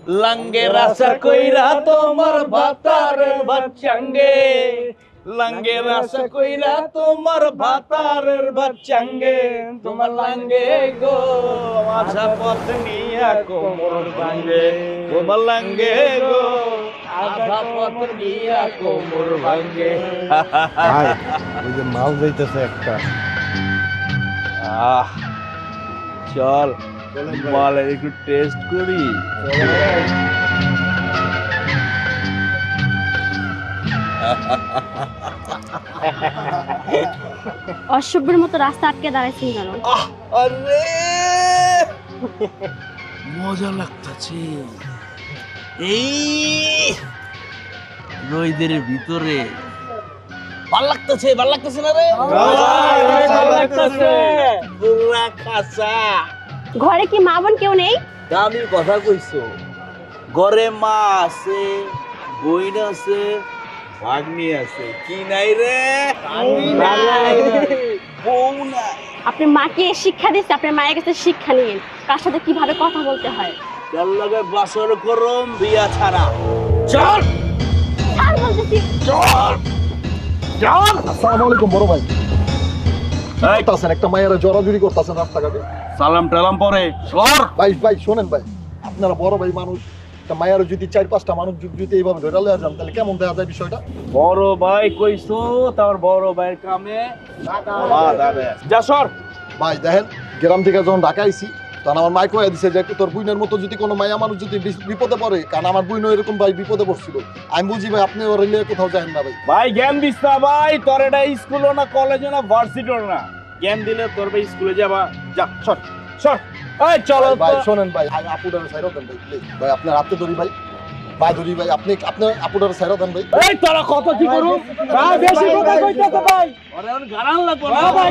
लंगे रस कोईरा तोमर भातारेर बच्चांगे लंगे रस कोईरा तोमर भातारेर बच्चांगे তোমার लंगे गो आशा पत्निया कोमर भांगे তোমার लंगे गो आशा पत्निया कोमर भांगे ভাই ওই যে মাল যাইতেছে একটা চল মালের একটু টেস্ট করি অসভ্যের মতো রাস্তা আটকে দাঁড়াইছেন কেন? আরে মজা লাগতেছে এই রোদের ভিতরে ভাল লাগতেছে না রে ভাল লাগতেছে পুরা কাঁচা ঘরে কি মা বোন কেউ নেই? দামি কথা কইছো ঘরে মা আছে বইন আছে ভাগ্নি আছে কি নাই রে বউ নাই আপনি মাকে শিক্ষা দিচ্ছে, আপনার মায়ের কাছে শিক্ষা নিন কার সাথে কিভাবে কথা বলতে হয়। তোর লগে বাসর করম বিয়া ছাড়া চল আর বলতেছি চল আসসালামু আলাইকুম বড় ভাই এই করতেছেন একটা মায়েরা জড়াজড়ি করতেছেন রাস্তাঘাটে সালাম টালাম পরে সর ভাই শোনেন ভাই আপনারা বড় ভাই মানুষ একটা মায়েরা যদি 4-5টা মানুষ যদি এইভাবে ধরে লয়ে যান তাহলে কেমন দেখা যায় বিষয়টা? বড় ভাই কইছো তার বড় ভাইয়ের কামে বাধা দেয় যা সর ভাই দেখেন গ্রাম থেকে যখন ঢাকা আইছি তখন আমার মাই কয়ে দিছে যে তোর বুইনের মতো যদি কোনো মায়া মানুষ যদি বিপদে পড়ে, কারণ আমার বুইনও এরকম ভাই বিপদে পড়ছিল, আমি বুঝি ভাই আপনি ওর নিয়ে কোথাও যান না ভাই। ভাই জ্ঞান দিস না ভাই, তোর এটা স্কুলও না কলেজও না ভার্সিটিও না, জ্ঞান দিলে তোর ভাই স্কুলে যাবা যা সর সর এই চলো ভাই শোনেন ভাই আপুটার সাইড দেন ভাই প্লিজ ভাই আপনার হাতে ধরি ভাই ধরি ভাই আপনি আপনার আপুটার সাইড দেন ভাই। এই তোরা কত কি করু ভাই বেশি কথা কইতেছ ভাই আরে ওর গারান লাগবো না ভাই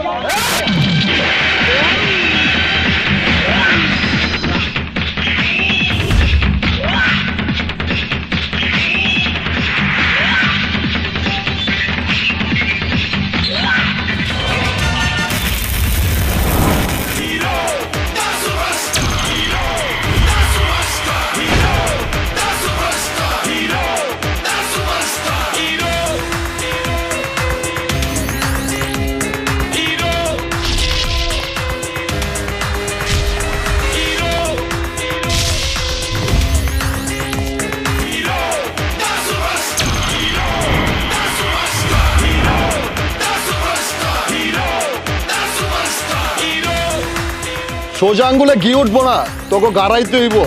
সোজা আঙ্গুলে ঘি উঠবো না, তোকে গাড়াইতে হইব।